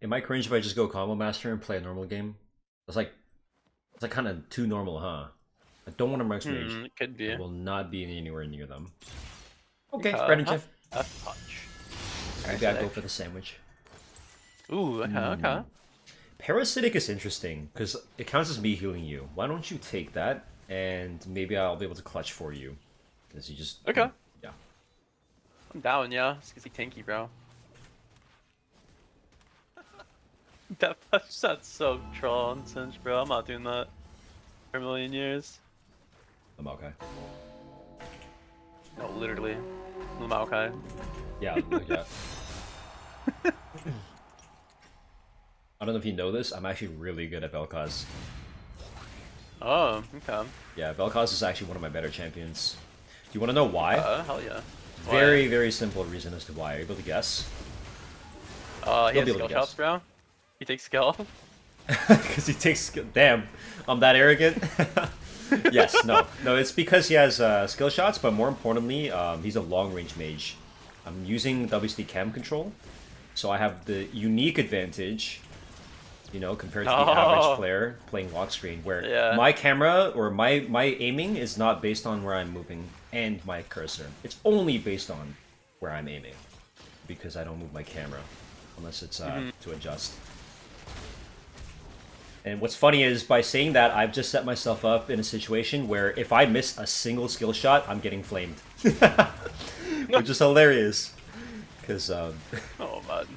It might cringe if I just go combo master and play a normal game. It's like kind of too normal, huh? I don't want to Marks Mage. It could be. I will not be anywhere near them. Okay, Okay, Brendan Jim. F touch. Maybe I go for the sandwich. Ooh, okay. Parasitic is interesting because it counts as me healing you. Why don't you take that and maybe I'll be able to clutch for you? Because you just Okay. Yeah. I'm down, yeah. It's because he tanky, bro. That's so troll nonsense, bro. I'm not doing that for a million years. I'm okay. No, literally. Maokai. Yeah, look at that. I don't know if you know this, I'm actually really good at Vel'Koz. Oh, okay. Yeah, Vel'Koz is actually one of my better champions. Do you want to know why? Hell yeah. Very, very simple reason as to why. Are you able to guess? He You'll has be able to skill guess. shots, bro. He takes skill. Because he takes skill. Damn, I'm that arrogant. Yes, no, it's because he has skill shots, but more importantly, he's a long-range mage. I'm using WSD cam control, so I have the unique advantage, you know, compared to the average player playing lock screen, where my camera or my aiming is not based on where I'm moving and my cursor. It's only based on where I'm aiming, because I don't move my camera unless it's to adjust. And what's funny is, by saying that, I've just set myself up in a situation where if I miss a single skill shot, I'm getting flamed. Which is hilarious. Because, Oh, man.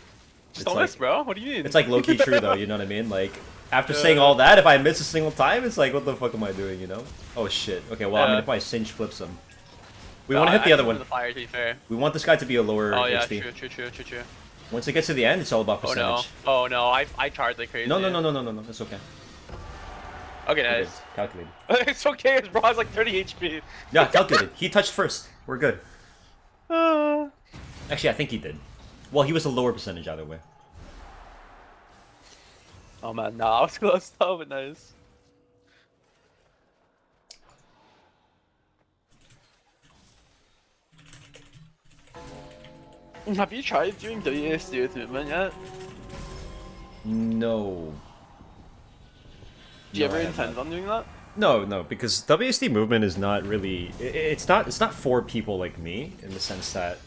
Just don't miss, bro. What do you mean? It's like low-key true, though, you know what I mean? Like, after saying all that, if I miss a single time, it's like, what the fuck am I doing, you know? Oh, shit. Okay, well, I mean, if I Singe flips him. We want to hit the other one. The fire, to be fair. We want this guy to be a lower Oh, yeah, HP. true. Once it gets to the end, it's all about percentage. Oh, no. I charged like crazy. No. It's okay. Okay, nice. Calculated. It's okay, his bro has like 30 HP. Yeah, calculated. He touched first. We're good. Actually, I think he did. Well, he was a lower percentage either way. Oh man, nah, I was close though, but nice. Have you tried doing WSD with movement yet? No. Do you ever intend on doing that? No, because WSD movement is not really. It's not for people like me, in the sense that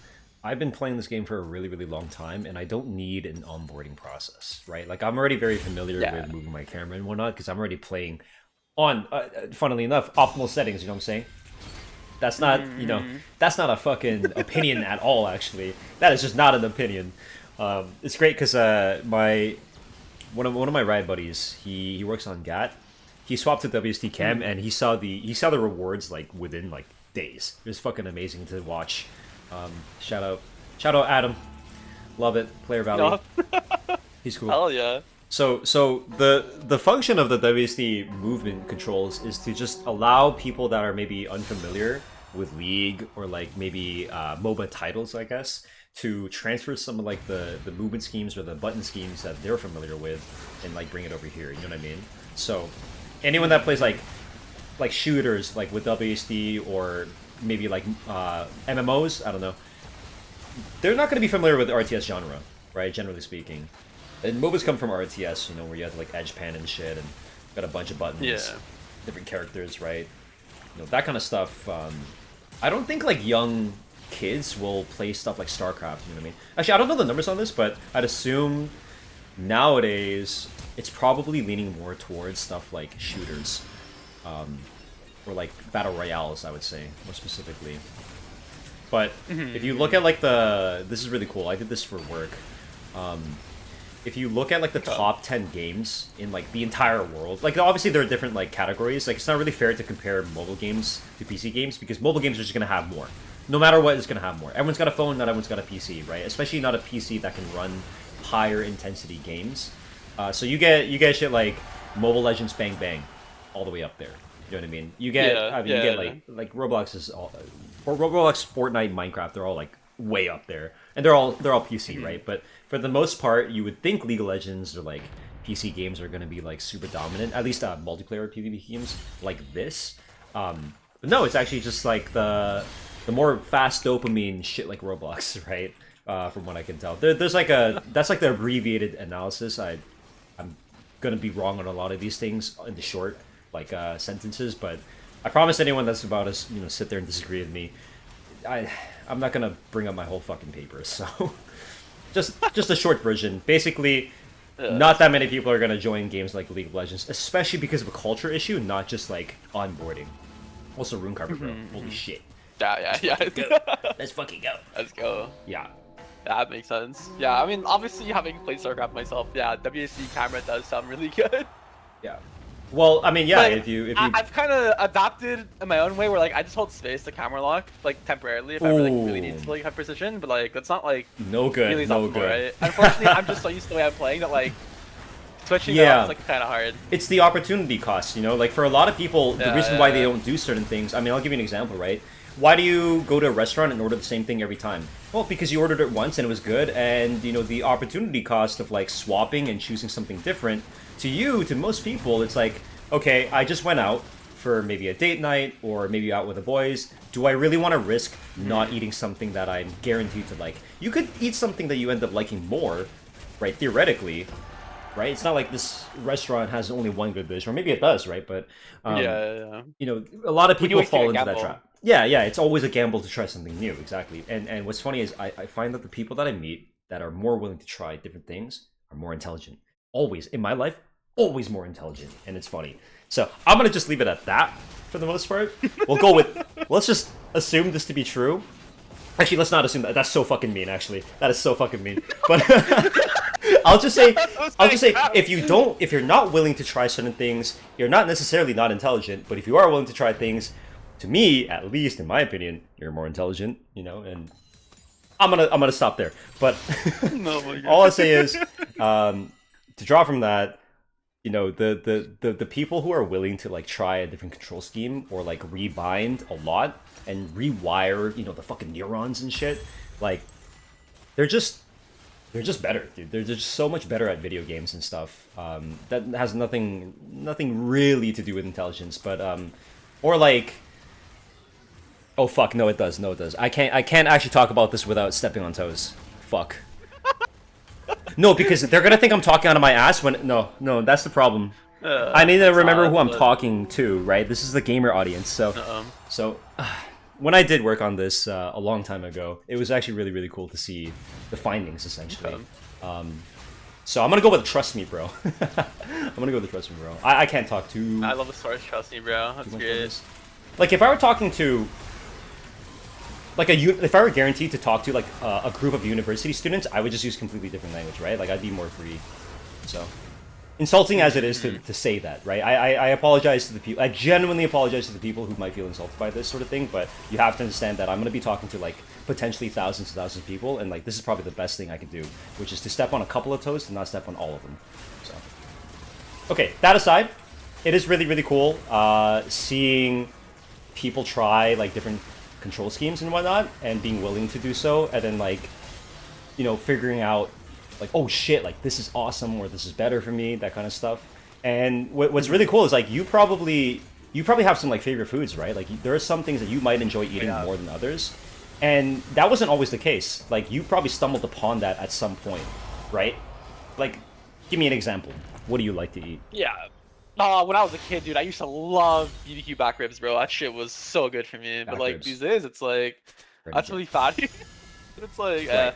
I've been playing this game for a really, really long time, and I don't need an onboarding process, right? Like, I'm already very familiar with moving my camera and whatnot, because I'm already playing on, funnily enough, optimal settings, you know what I'm saying? That's not, you know, that's not a fucking opinion at all, actually. That is just not an opinion. It's great because one of my ride buddies, he works on GAT. He swapped to WSD Cam, and he saw the rewards like within like days. It was fucking amazing to watch. Shout out Adam, love it. Player value. He's cool. Hell yeah. So the function of the WSD movement controls is to just allow people that are maybe unfamiliar with League or like maybe MOBA titles, I guess, to transfer some of like the movement schemes or the button schemes that they're familiar with and like bring it over here. You know what I mean? So anyone that plays like shooters like with WSD or maybe like MMOs, I don't know, they're not going to be familiar with the RTS genre, right? Generally speaking. And MOBAs come from RTS, you know, where you have to like edge pan and shit, and got a bunch of buttons, different characters, right? You know, that kind of stuff. I don't think like young kids will play stuff like StarCraft. You know what I mean? Actually, I don't know the numbers on this, but I'd assume nowadays it's probably leaning more towards stuff like shooters, or like battle royales. I would say more specifically. But if you look at like this is really cool. I did this for work. If you look at like the top 10 games in like the entire world, like obviously there are different like categories. Like it's not really fair to compare mobile games to PC games because mobile games are just gonna have more. No matter what, it's gonna have more. Everyone's got a phone, not everyone's got a PC, right? Especially not a PC that can run higher intensity games. So you get shit like Mobile Legends Bang Bang, all the way up there. You know what I mean? You get you get like Roblox is all, or Roblox, Fortnite, Minecraft. They're all like way up there, and they're all PC, right? But for the most part, you would think League of Legends or like PC games are going to be like super dominant, at least multiplayer PvP games like this. But no, it's actually just like the more fast dopamine shit like Roblox, right? from what I can tell. There's like a that's like the abbreviated analysis. I'm gonna be wrong on a lot of these things in the short like sentences, but I promise anyone that's about to sit there and disagree with me, I'm not gonna bring up my whole fucking paper. So just a short version. Basically, not that many people are gonna join games like League of Legends, especially because of a culture issue, not just like onboarding. Also, rune carpet, bro. Holy shit. Yeah. Let's fucking go. Let's go. Yeah. That makes sense. Yeah, I mean, obviously, having played StarCraft myself, yeah, WAC camera does sound really good. Yeah. Well, I mean, yeah. Like, if you I've kind of adapted in my own way, where like I just hold space to camera lock, like temporarily, if I really need to like have precision. But like that's not like no good, really no optimal, good. right? Unfortunately, I'm just so used to the way I'm playing that like switching Yeah. up is like kind of hard. It's the opportunity cost, Like for a lot of people, the Yeah, reason why they yeah. don't do certain things. I mean, I'll give you an example, right? Why do you go to a restaurant and order the same thing every time? Well, because you ordered it once and it was good, and the opportunity cost of like swapping and choosing something different to most people, it's like, okay, I just went out for maybe a date night or maybe out with the boys. Do I really want to risk not eating something that I'm guaranteed to like? You could eat something that you end up liking more, right? Theoretically, right? It's not like this restaurant has only one good dish, or maybe it does, right? But Yeah. a lot of When you people always take fall a into that gamble. trap. Yeah, it's always a gamble to try something new, exactly. And what's funny is I find that the people that I meet that are more willing to try different things are more intelligent. Always in my life, always more intelligent, and it's funny. So I'm gonna just leave it at that for the most part. We'll go with let's just assume this to be true. Actually, let's not assume that. That's so fucking mean. Actually, that is so fucking mean. But I'll just say, if you're not willing to try certain things, you're not necessarily not intelligent. But if you are willing to try things, to me, at least in my opinion, you're more intelligent. And I'm gonna stop there. But No, my God. all I say is, to draw from that, the people who are willing to like try a different control scheme or like rebind a lot and rewire, the fucking neurons and shit, like they're just better, dude. They're just so much better at video games and stuff. That has nothing really to do with intelligence, but or like, oh fuck, no, it does. I can't actually talk about this without stepping on toes. Fuck. No, because they're gonna think I'm talking out of my ass when no, that's the problem. I need to remember who I'm talking to, right? This is the gamer audience, so when I did work on this a long time ago, it was actually really, really cool to see the findings, essentially. So I'm gonna go with trust me, bro. I'm gonna go with trust me, bro. I can't talk too. I love the source. Trust me, bro. That's great. Like if I were talking to, like if I were guaranteed to talk to like a group of university students, I would just use completely different language, right? Like I'd be more free. So insulting as it is to say that, right? I apologize to the people. I genuinely apologize to the people who might feel insulted by this sort of thing. But you have to understand that I'm gonna be talking to like potentially thousands and thousands of people, and like this is probably the best thing I could do, which is to step on a couple of toes and not step on all of them. So okay, that aside, it is really, really cool seeing people try like different control schemes and whatnot, and being willing to do so, and then like figuring out like, oh shit, like this is awesome, or this is better for me, that kind of stuff. And what's really cool is like you probably have some like favorite foods, right? Like there are some things that you might enjoy eating more than others, and that wasn't always the case. Like you probably stumbled upon that at some point, right? Like give me an example. What do you like to eat? Yeah. When I was a kid, dude, I used to love BBQ back ribs, bro. That shit was so good for me. But like ribs. these days, it's like that's really fatty. It's like, Right.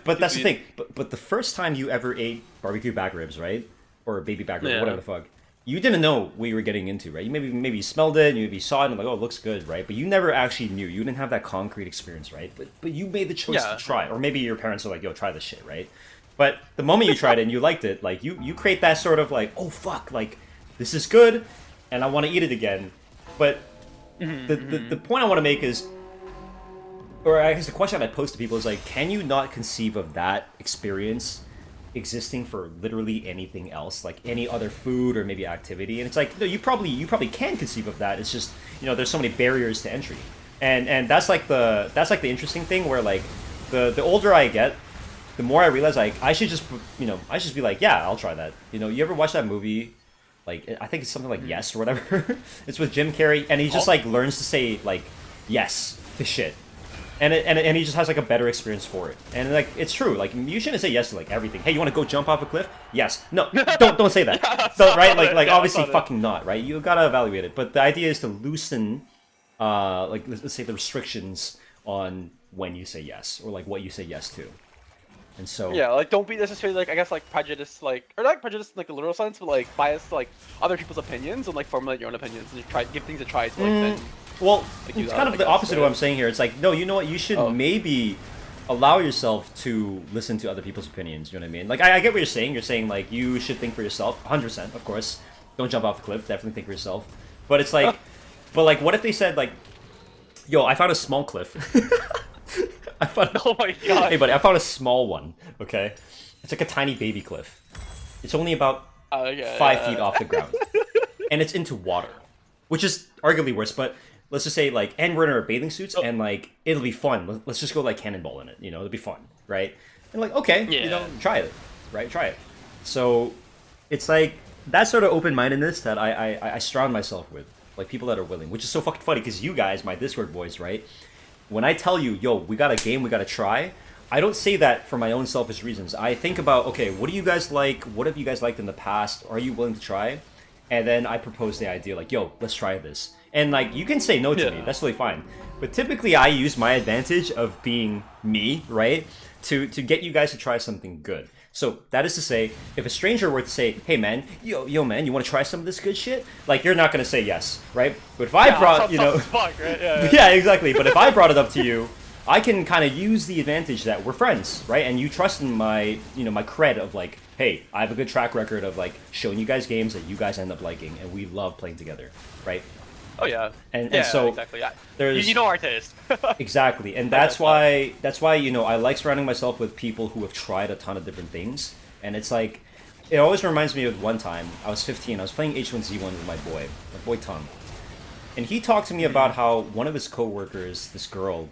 But that's the thing. But the first time you ever ate barbecue back ribs, right, or baby back ribs, whatever the fuck, you didn't know what you were getting into, right? You maybe smelled it, and you maybe saw it, and like, oh, it looks good, right? But you never actually knew. You didn't have that concrete experience, right? But you made the choice to try, or maybe your parents were like, yo, try this shit, right? But the moment you tried it and you liked it, like you create that sort of like, oh fuck, like this is good, and I want to eat it again. But the point I want to make is, or I guess the question I pose to people is like, can you not conceive of that experience existing for literally anything else, like any other food or maybe activity? And it's like, no, you probably can conceive of that. It's just there's so many barriers to entry, and that's like the interesting thing where like the older I get, the more I realize like I should just be like, yeah, I'll try that. You ever watch that movie? Like I think it's something like Yes or whatever. It's with Jim Carrey, and he just like learns to say like yes to shit. and he just has like a better experience for it. And like it's true, like you shouldn't say yes to like everything. Hey, you want to go jump off a cliff? Yes. No, don't say that. Yeah, So, right? Like yeah, obviously fucking not, right? You gotta evaluate it. But the idea is to loosen, like let's say the restrictions on when you say yes or like what you say yes to. And so yeah, like don't be necessarily like I guess like prejudiced like or not prejudiced in like a literal sense, but like biased to like other people's opinions and like formulate your own opinions and you try give things a try to like then well, like, it's that, kind of I the guess, opposite of what I'm saying here. It's like, no, you know what? You should maybe allow yourself to listen to other people's opinions. You know what I mean? Like, I get what you're saying. You're saying, like, you should think for yourself. 100%, of course. Don't jump off the cliff. Definitely think for yourself. But it's like, but like, what if they said, like, yo, I found a small cliff. I found, oh my god. hey, buddy, I found a small one, okay? It's like a tiny baby cliff. It's only about 5 feet off the ground. And it's into water, which is arguably worse, but let's just say, like, and we're in our bathing suits, and, like, it'll be fun. Let's just go, like, cannonball in it, you know? It'll be fun, right? And, like, okay, you know, try it, right? Try it. So, it's, like, that sort of open-mindedness that I surround myself with. Like, people that are willing, which is so fucking funny, because you guys, my Discord boys, right? When I tell you, yo, we got a game, we got to try, I don't say that for my own selfish reasons. I think about, okay, what do you guys like? What have you guys liked in the past? Are you willing to try? And then I propose the idea, like, yo, let's try this. And, like, you can say no to me. That's totally fine. But typically, I use my advantage of being me, right? To get you guys to try something good. So, that is to say, if a stranger were to say, hey, man, yo, man, you want to try some of this good shit? Like, you're not going to say yes, right? But if I brought, you know... Fuck, right? Yeah, exactly. But if I brought it up to you, I can kind of use the advantage that we're friends, right? And you trust in my, you know, my cred of, like, hey, I have a good track record of, like, showing you guys games that you guys end up liking, and we love playing together, right? Oh yeah. And so exactly. Yeah. There's you know our taste. exactly, and that's why you know I like surrounding myself with people who have tried a ton of different things, and it's like it always reminds me of one time I was 15. I was playing H1Z1 with my boy Tom, and he talked to me about how one of his coworkers, this girl,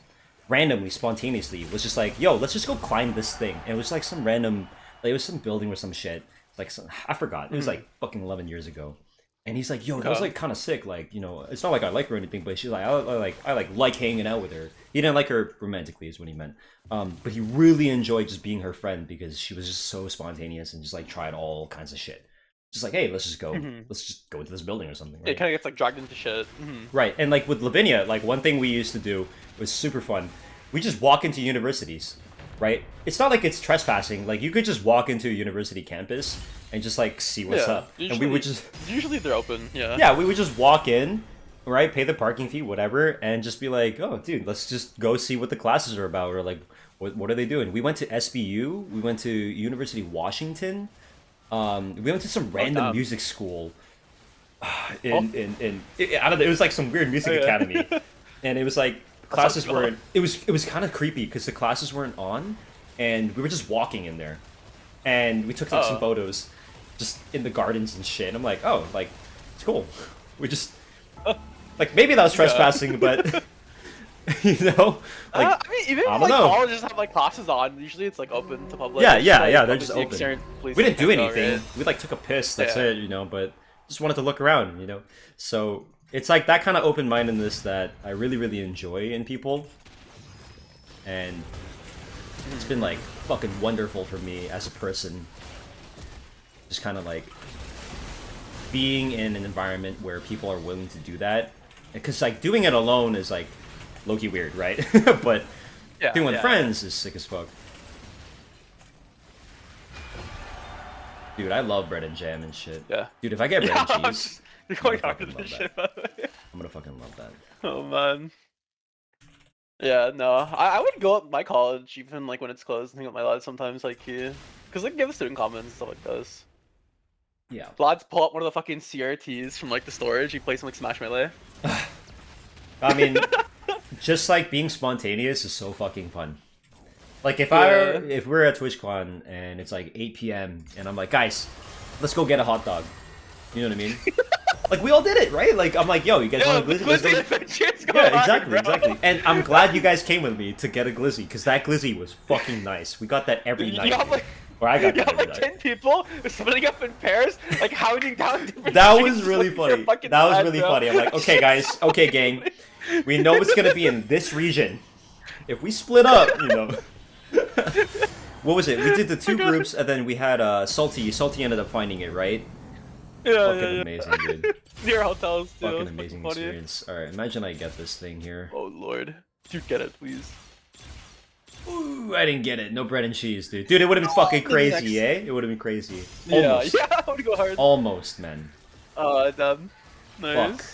randomly, spontaneously was just like, "Yo, let's just go climb this thing," and it was like some random, like it was some building or some shit, like some, I forgot. It was like fucking 11 years ago. And he's like, yo, that was like kind of sick. Like, you know, it's not like I like her or anything, but she's like, I like hanging out with her. He didn't like her romantically, is what he meant. But he really enjoyed just being her friend because she was just so spontaneous and just like tried all kinds of shit. Just like, hey, let's just go. Let's just go into this building or something. Right? It kind of gets like dragged into shit. Right. And like with Lavinia, like one thing we used to do was super fun. We just walk into universities, right? It's not like it's trespassing. Like you could just walk into a university campus and just like see what's up. Usually, and we would just usually they're open. Yeah, we would just walk in, right? Pay the parking fee, whatever, and just be like, oh, dude, let's just go see what the classes are about, or like, what are they doing? We went to SBU. We went to University of Washington. We went to some random music school. I don't know. It was like some weird music academy, and it was like classes weren't. It was kind of creepy because the classes weren't on, and we were just walking in there, and we took like some photos, just in the gardens and shit. And I'm like, oh, like it's cool. We just like maybe that was trespassing, but you know, like I mean, even like colleges have like classes on. Usually it's like open to public. Yeah. They're just open. We didn't do anything. Right? We like took a piss. That's it, you know. But just wanted to look around, you know. So it's like that kind of open-mindedness that I really, really enjoy in people, and it's been like fucking wonderful for me as a person. Just kind of like being in an environment where people are willing to do that, because like doing it alone is like low-key weird, right? But doing with friends is sick as fuck. Dude, I love bread and jam and shit. Yeah. Dude, if I get bread and cheese, you're going hard to this shit, by the way. I'm gonna fucking love that. Oh man. Yeah, no, I would go at my college even like when it's closed and hang out my lads sometimes, like because like give a student commons and stuff like this. Yeah. Lads pull up one of the fucking CRTs from like the storage. You play some like Smash Melee. I mean, just like being spontaneous is so fucking fun. Like if we're at TwitchCon and it's like 8 p.m. and I'm like, guys, let's go get a hot dog. You know what I mean? Like we all did it, right? Like I'm like, yo, you guys want a glizzy? Exactly. And I'm glad you guys came with me to get a glizzy because that glizzy was fucking nice. We got that every night. Or I got that every night. 10 people splitting up in pairs, like hounding down different That was really funny. That was really funny. I'm like, okay, guys, okay, gang, we know it's gonna be in this region. If we split up, you know. What was it? We did the two groups, and then we had Salty. Salty ended up finding it, right? Yeah, Fucking yeah, amazing, dude. Near hotels too. Fucking It's amazing funny. experience. Alright, imagine I get this thing here. Oh lord. Dude, get it, please. Ooh, I didn't get it. No bread and cheese, dude. Dude, it would have been fucking crazy, eh? It would have been crazy. Almost. Yeah, I would go hard. Almost, man. Damn. Nice. Fuck.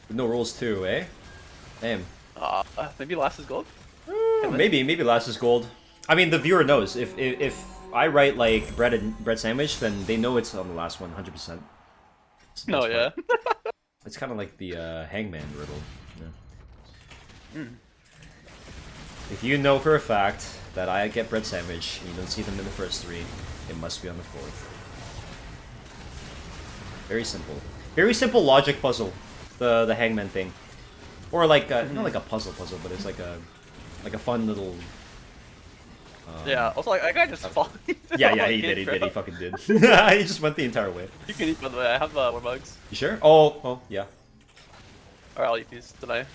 With no rules too, eh? Damn. Maybe last is gold? Maybe last is gold. I mean, the viewer knows. If I write like bread sandwich, then they know it's on the last one, 100%. No, yeah. It's kind of like the hangman riddle. Yeah. If you know for a fact that I get bread sandwich and you don't see them in the first three, it must be on the fourth. Very simple. Very simple logic puzzle. The hangman thing, or like not like a puzzle, but it's like a fun little. Yeah. Also, like, I guy just fall. Yeah, he did. He fucking did. He just went the entire way. You can eat, by the way. I have more bugs. You sure? Oh, yeah. Alright, I'll eat these tonight.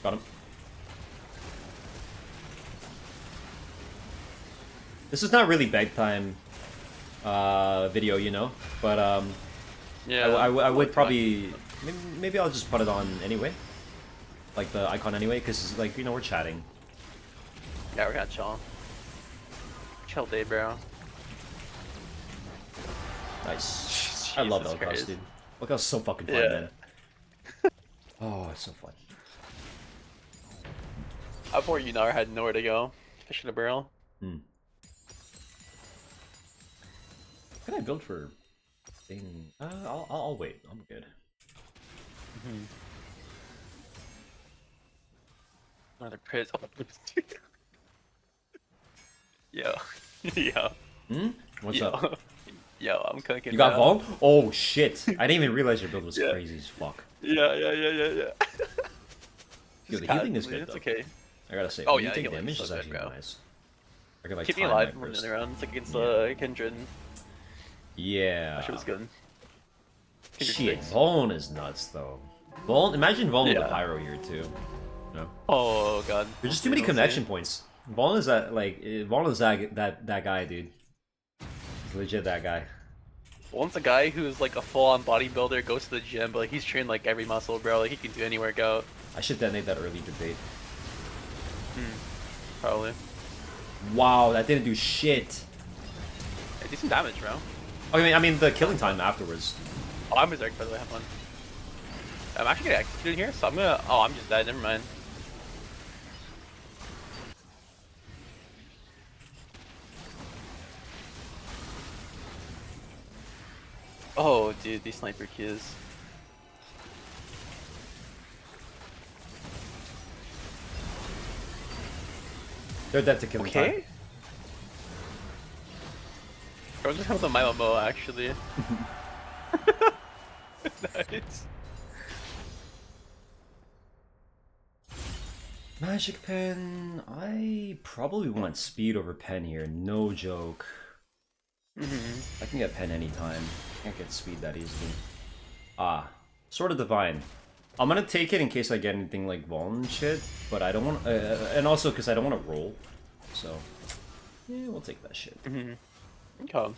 Got him. This is not really bag time video, you know, but Yeah. I would probably maybe I'll just put it on anyway, like the icon anyway, because like, you know, we're chatting. Yeah, we're gonna chill. Chill day, bro. Nice. I love Jesus Elcos, Christ. dude. Elcos is so fucking fun, Yeah. man. Oh, it's so fun. Before you know, I had nowhere to go. Fish in a barrel. What can I build for thing? I'll wait. I'm good. Another priz. Oh, yo. Yo. What's Yo. up? Yo, I'm cooking. You got now. Vol? Oh shit! I didn't even realize your build was Yeah. crazy as fuck. Yeah. Yo, Just the healing is casually, good it's though. okay. I gotta say, Oh, when yeah, you take healing is damage so is good, actually bro. nice. I can like Keep me time alive my from burst. the round. It's like against Yeah. the Kindred. Yeah. That shit was good. Kindred Shit, six. Vaughn is nuts though. Vaughn, imagine Vaughn with Yeah. the pyro here too. No, Oh god. there's just too many connection points. Vaughn is that Vaughn is that guy, dude. He's legit that guy. Once a guy who's like a full-on bodybuilder goes to the gym, but like he's trained like every muscle, bro. Like he can do any workout. I should detonate that early debate. Probably. Wow, that didn't do shit. Yeah, do some damage, bro. I mean the killing time afterwards. Oh, I'm berserk, by the way. Have fun. I'm actually gonna execute here, so I'm gonna. Oh, I'm just dead. Never mind. Oh, dude, these sniper kills. They're dead to killing time. Okay. Bro, just have the my MMO actually. Nice. Magic pen. I probably want speed over pen here. No joke. I can get pen anytime. Can't get speed that easily. Sword of Divine. I'm gonna take it in case I get anything like Vuln and shit, but I don't want, and also because I don't want to roll. So, yeah, we'll take that shit. Okay.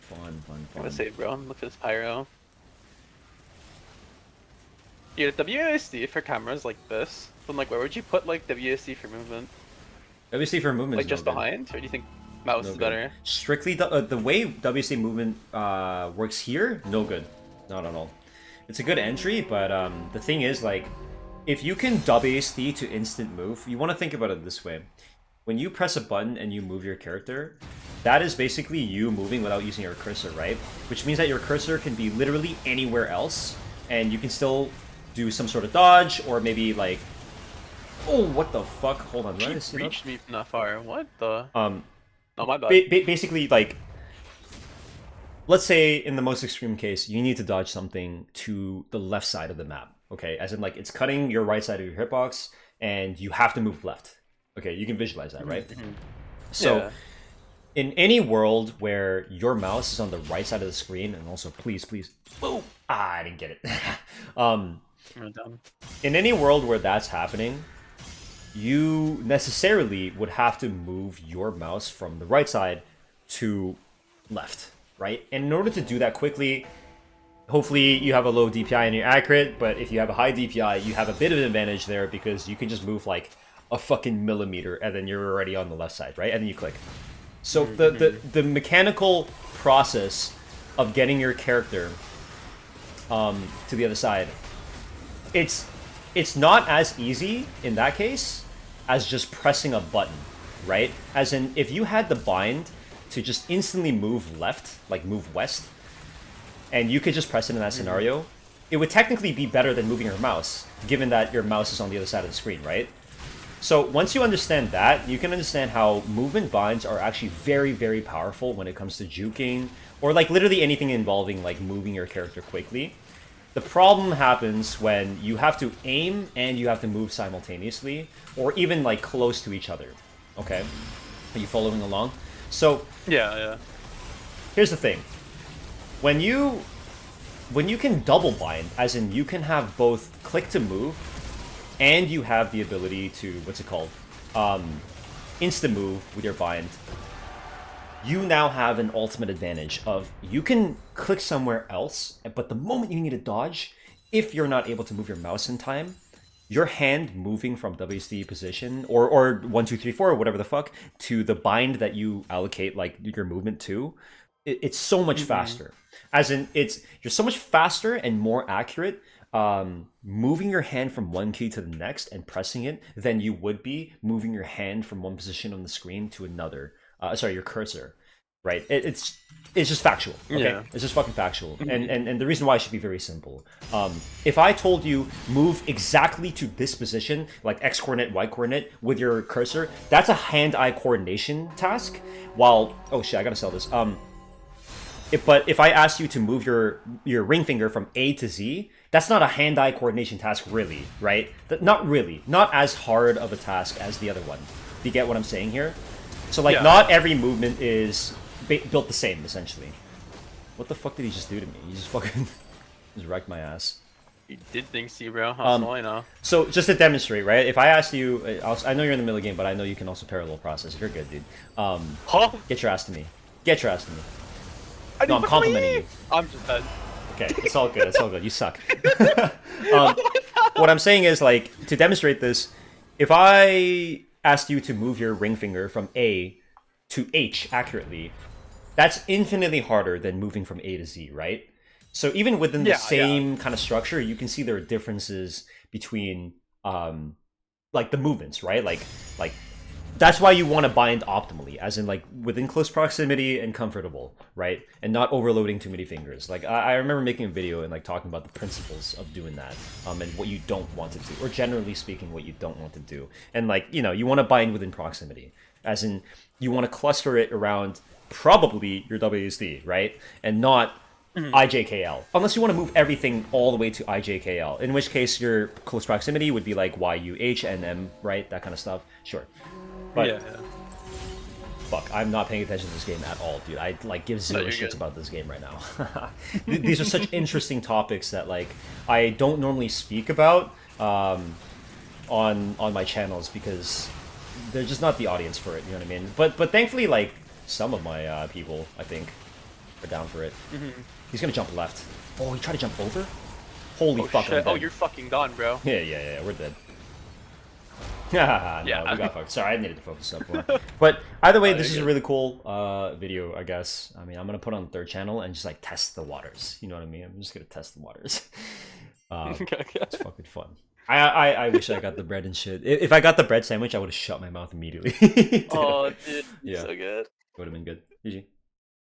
Fun. I'm gonna save, bro. Look at this pyro. Yeah, WASD for cameras like this. Then, like, where would you put like WASD for movement? WC for movement. Like is just no good. behind, or do you think mouse No is good. better? Strictly the way WC movement works here, no good, not at all. It's a good entry, but the thing is, like, if you can WASD to instant move, you want to think about it this way. When you press a button and you move your character, that is basically you moving without using your cursor, right? Which means that your cursor can be literally anywhere else, and you can still do some sort of dodge, or maybe like... Oh, what the fuck? Hold on, He let me see that. reached me from that far. What the? Oh, my bad. basically, like, let's say in the most extreme case, you need to dodge something to the left side of the map, okay? As in, like, it's cutting your right side of your hitbox, and you have to move left. Okay, you can visualize that, right? So, Yeah. in any world where your mouse is on the right side of the screen, and also, please, boom! I didn't get it. I'm done. In any world where that's happening, you necessarily would have to move your mouse from the right side to left, right? And in order to do that quickly, hopefully you have a low DPI and you're accurate, but if you have a high DPI, you have a bit of an advantage there because you can just move like a fucking millimeter and then you're already on the left side, right? And then you click. So the mechanical process of getting your character to the other side, it's not as easy in that case as just pressing a button, right? As in, if you had the bind to just instantly move left, like move west, and you could just press it in that scenario, it would technically be better than moving your mouse, given that your mouse is on the other side of the screen, right? So once you understand that, you can understand how movement binds are actually very, very powerful when it comes to juking, or like literally anything involving like moving your character quickly. The problem happens when you have to aim and you have to move simultaneously, or even like close to each other. Okay? Are you following along? So Yeah. here's the thing. When you can double bind, as in you can have both click to move and you have the ability to, what's it called? Insta move with your bind, you now have an ultimate advantage of you can click somewhere else, but the moment you need to dodge, if you're not able to move your mouse in time, your hand moving from WSD position or 1, 2, 3, 4, whatever the fuck, to the bind that you allocate like your movement to, it's so much faster. As in, you're so much faster and more accurate moving your hand from one key to the next and pressing it than you would be moving your hand from one position on the screen to another. Sorry, your cursor, right? It's just factual. Okay, Yeah. it's just fucking factual. And the reason why it should be very simple. If I told you move exactly to this position, like X coordinate, Y coordinate, with your cursor, that's a hand-eye coordination task. While oh shit, I gotta sell this. But if I asked you to move your ring finger from A to Z, that's not a hand-eye coordination task, really, right? Not really. Not as hard of a task as the other one. Do you get what I'm saying here? So, like, Yeah. not every movement is built the same, essentially. What the fuck did he just do to me? He just fucking just wrecked my ass. You did things to you, bro. How small, you know. So, just to demonstrate, right? If I asked you, I know you're in the middle of the game, but I know you can also parallel process. If you're good, dude. Huh? Get your ass to me. Get your ass to me. I No, I'm didn't complimenting you. I'm just dead. Okay, it's all good. It's all good. You suck. What I'm saying is, like, to demonstrate this, if I asked you to move your ring finger from A to H accurately, that's infinitely harder than moving from A to Z, right? So even within the Yeah, same kind of structure, you can see there are differences between, like the movements, right? Like that's why you want to bind optimally, as in like within close proximity and comfortable, right? And not overloading too many fingers. Like I remember making a video and like talking about the principles of doing that, and what you don't want to do, or generally speaking, what you don't want to do. And like, you know, you want to bind within proximity, as in you want to cluster it around probably your WSD, right? And not IJKL. Unless you want to move everything all the way to IJKL, in which case your close proximity would be like YUH and M, right? That kind of stuff. Sure. But Yeah. fuck, I'm not paying attention to this game at all, dude. I like give zero you're shits good. about this game right now. These are such interesting topics that like I don't normally speak about on my channels because they're just not the audience for it. You know what I mean? But thankfully, like some of my people, I think, are down for it. He's gonna jump left. Oh, he tried to jump over. Holy Oh fuck! I'm shit. dead. Oh, you're fucking gone, bro. Yeah, we're dead. No, Yeah. we got fucked. Sorry, I needed to focus up more. But either way, Oh, this is you're a good. really cool video, I guess. I mean, I'm gonna put it on the third channel and just like test the waters. You know what I mean? I'm just gonna test the waters. Okay. It's fucking fun. I wish I got the bread and shit. If I got the bread sandwich, I would have shut my mouth immediately. Oh, dude, you're Yeah. so good. It would have been good. GG.